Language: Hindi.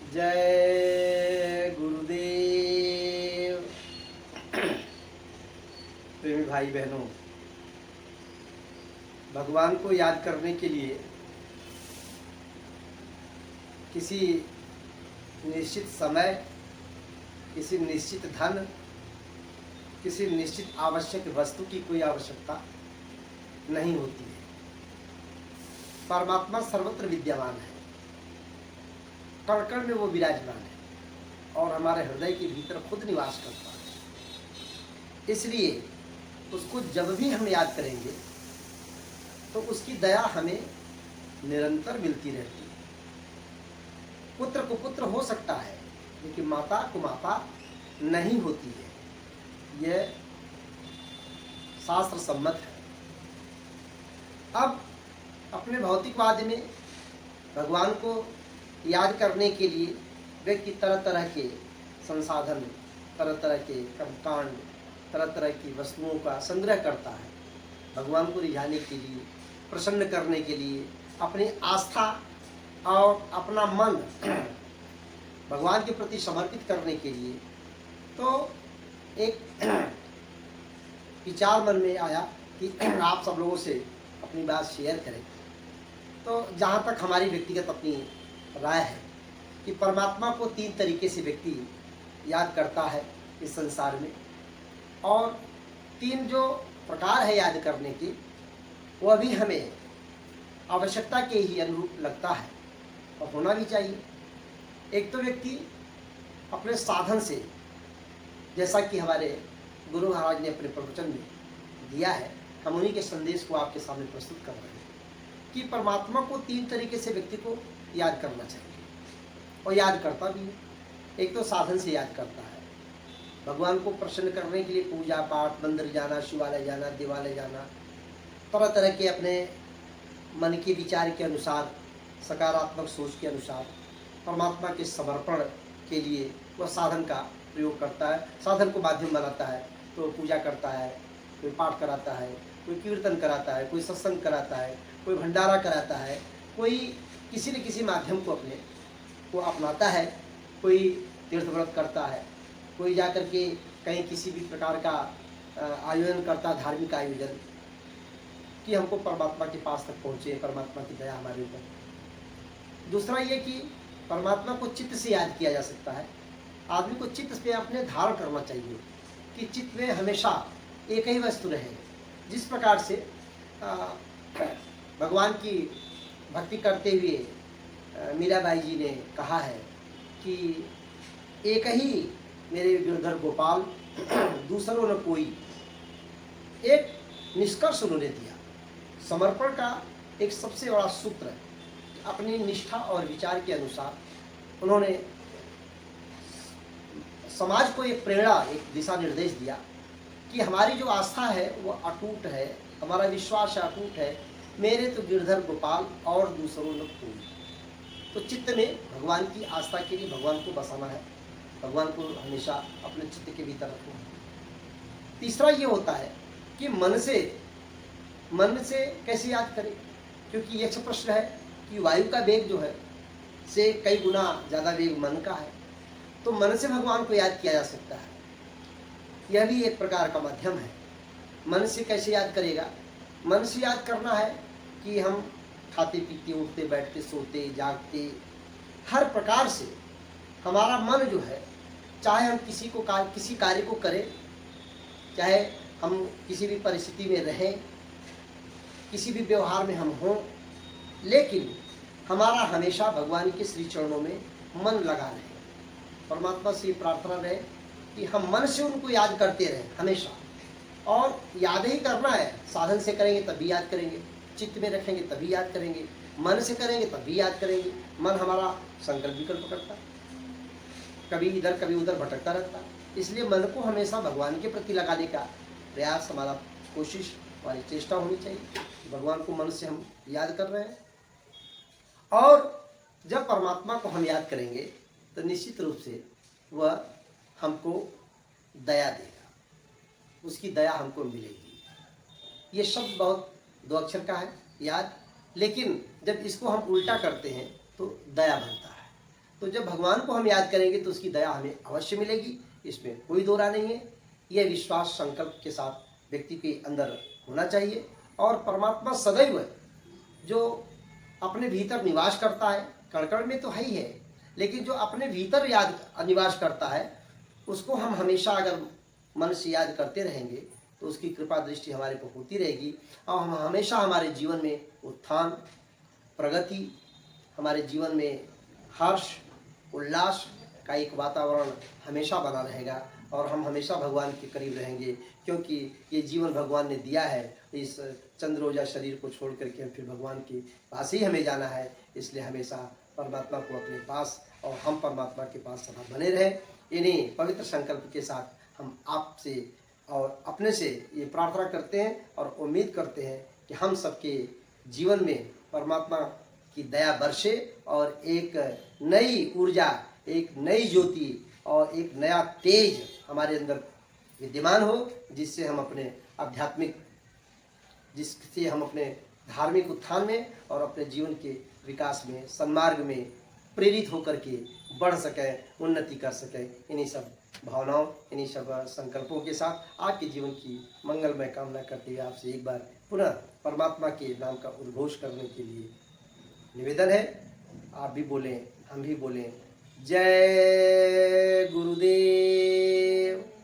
जय गुरुदेव। प्रेमी भाई बहनों, भगवान को याद करने के लिए किसी निश्चित समय, किसी निश्चित धन, किसी निश्चित आवश्यक वस्तु की कोई आवश्यकता नहीं होती है। परमात्मा सर्वत्र विद्यमान है, कण कण में वो विराजमान है और हमारे हृदय के भीतर खुद निवास करता है। इसलिए उसको जब भी हम याद करेंगे तो उसकी दया हमें निरंतर मिलती रहती है। पुत्र को पुत्र हो सकता है, लेकिन माता को माता नहीं होती है। यह शास्त्र सम्मत है। अब अपने भौतिकवाद में भगवान को याद करने के लिए व्यक्ति तरह तरह के संसाधन, तरह तरह के कर्मकांड, तरह तरह की वस्तुओं का संग्रह करता है। भगवान को रिझाने के लिए, प्रसन्न करने के लिए, अपनी आस्था और अपना मन भगवान के प्रति समर्पित करने के लिए। तो एक विचार मन में आया कि आप सब लोगों से अपनी बात शेयर करें। तो जहाँ तक हमारी व्यक्तिगत अपनी राय है कि परमात्मा को 3 तरीके से व्यक्ति याद करता है इस संसार में, और 3 जो प्रकार है याद करने के, वह भी हमें आवश्यकता के ही अनुरूप लगता है और होना भी चाहिए। एक तो व्यक्ति अपने साधन से, जैसा कि हमारे गुरु महाराज ने अपने प्रवचन में दिया है, हम उन्हीं के संदेश को आपके सामने प्रस्तुत कर रहे हैं कि परमात्मा को 3 तरीके से व्यक्ति को याद करना चाहिए और याद करता भी है। एक तो साधन से याद करता है, भगवान को प्रसन्न करने के लिए पूजा पाठ, मंदिर जाना, शिवालय जाना, देवालय जाना, तरह तरह के अपने मन के विचार के अनुसार, सकारात्मक सोच के अनुसार परमात्मा के समर्पण के लिए वह साधन का प्रयोग करता है। साधन को माध्यम बनाता है तो पूजा करता है, कोई पाठ कराता है, कोई कीर्तन कराता है, कोई सत्संग कराता है, कोई भंडारा कराता है, कोई किसी न किसी माध्यम को अपने को अपनाता है, कोई तीर्थ व्रत करता है, कोई जाकर के कहीं किसी भी प्रकार का आयोजन करता है, धार्मिक आयोजन, कि हमको परमात्मा के पास तक पहुँचे, परमात्मा की दया हमारे ऊपर। दूसरा ये कि परमात्मा को चित्त से याद किया जा सकता है। आदमी को चित्त पे अपने धारण करना चाहिए कि चित्त में हमेशा एक ही वस्तु रहे। जिस प्रकार से भगवान की भक्ति करते हुए मीराबाई जी ने कहा है कि एक ही मेरे गिरधर गोपाल, दूसरों न कोई। एक निष्कर्ष उन्होंने दिया। समर्पण का एक सबसे बड़ा सूत्र, अपनी निष्ठा और विचार के अनुसार उन्होंने समाज को एक प्रेरणा, एक दिशा निर्देश दिया कि हमारी जो आस्था है वो अटूट है, हमारा विश्वास अटूट है, मेरे तो गिरधर गोपाल और दूसरों न कोई। तो चित्त में भगवान की आस्था के लिए भगवान को बसाना है, भगवान को हमेशा अपने चित्त के भीतर रखना है। तीसरा ये होता है कि मन से कैसे याद करें, क्योंकि यह प्रश्न है कि वायु का वेग जो है से कई गुना ज़्यादा वेग मन का है। तो मन से भगवान को याद किया जा सकता है, यह भी एक प्रकार का माध्यम है। मन से कैसे याद करेगा? मन से याद करना है कि हम खाते पीते, उठते बैठते, सोते जागते, हर प्रकार से हमारा मन जो है, चाहे हम किसी कार्य को करें, चाहे हम किसी भी परिस्थिति में रहें, किसी भी व्यवहार में हम हों, लेकिन हमारा हमेशा भगवान के श्री चरणों में मन लगा रहे। परमात्मा से प्रार्थना रहे कि हम मन से उनको याद करते रहें हमेशा। और याद ही करना है, साधन से करेंगे तभी याद करेंगे, चित्त में रखेंगे तभी याद करेंगे, मन से करेंगे तभी याद करेंगे। मन हमारा संकल्प विकल्प करता है, कभी इधर कभी उधर भटकता रहता है। इसलिए मन को हमेशा भगवान के प्रति लगाने का प्रयास, हमारा कोशिश, हमारी चेष्टा होनी चाहिए। भगवान को मन से हम याद कर रहे हैं, और जब परमात्मा को हम याद करेंगे तो निश्चित रूप से वह हमको दया देगा, उसकी दया हमको मिलेगी। ये शब्द बहुत 2 अक्षर का है, याद, लेकिन जब इसको हम उल्टा करते हैं तो दया बनता है। तो जब भगवान को हम याद करेंगे तो उसकी दया हमें अवश्य मिलेगी, इसमें कोई दो राय नहीं है। यह विश्वास संकल्प के साथ व्यक्ति के अंदर होना चाहिए। और परमात्मा सदैव जो अपने भीतर निवास करता है, कण-कण में तो है ही है, लेकिन जो अपने भीतर याद निवास करता है उसको हम हमेशा अगर मन से याद करते रहेंगे तो उसकी कृपा दृष्टि हमारे पर होती रहेगी और हम हमेशा हमारे जीवन में उत्थान, प्रगति, हमारे जीवन में हर्ष, उल्लास का एक वातावरण हमेशा बना रहेगा और हम हमेशा भगवान के करीब रहेंगे, क्योंकि ये जीवन भगवान ने दिया है। इस चंद्रोजा शरीर को छोड़ करके हम फिर भगवान के पास ही हमें जाना है, इसलिए हमेशा परमात्मा को अपने पास और हम परमात्मा के पास सदा बने रहें। इन्हीं पवित्र संकल्प के साथ हम आपसे और अपने से ये प्रार्थना करते हैं और उम्मीद करते हैं कि हम सबके जीवन में परमात्मा की दया बरसे और एक नई ऊर्जा, एक नई ज्योति और एक नया तेज हमारे अंदर विद्यमान हो, जिससे हम अपने आध्यात्मिक, जिससे हम अपने धार्मिक उत्थान में और अपने जीवन के विकास में, सन्मार्ग में प्रेरित होकर के बढ़ सकें, उन्नति कर सकें। इन्हीं सब भावनाओं, इन्हीं सब संकल्पों के साथ आपके जीवन की मंगलमय कामना करते हुए आपसे एक बार पुनः परमात्मा के नाम का उद्घोष करने के लिए निवेदन है। आप भी बोलें, हम भी बोलें। जय गुरुदेव।